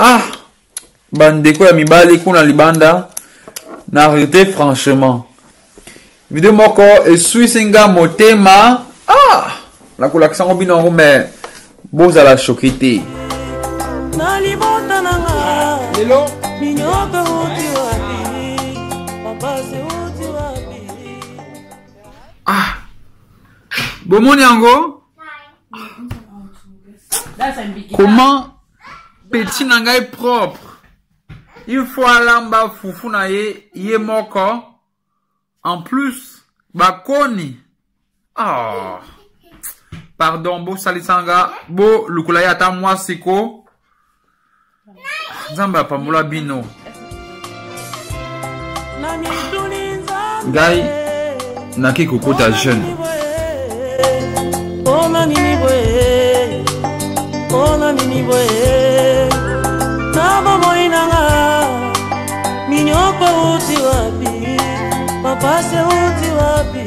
Ah, bandeko ya mibali kuna libanda na arrêté franchement. Video moko esuisinga motema. Ah, la kolakisa ngo bino ngo mais boza la choquité. Na libota nanga. Lelo Minyoka uti wapi. Papa se uti wapi. Ah. Bomoni yango? Comment petit nanga est propre? Il faut alamba fufu na ye moko. En plus, bakoni. Ah. Pardon, bo salisanga, bo lukula ya ta mwasiko. Nzamba pamula bino. Gai, naki kokota jeune. Ona nini boye. Ona nini boye. Naba moinanga. Minyoko uti wapi. Papa se uti wapi.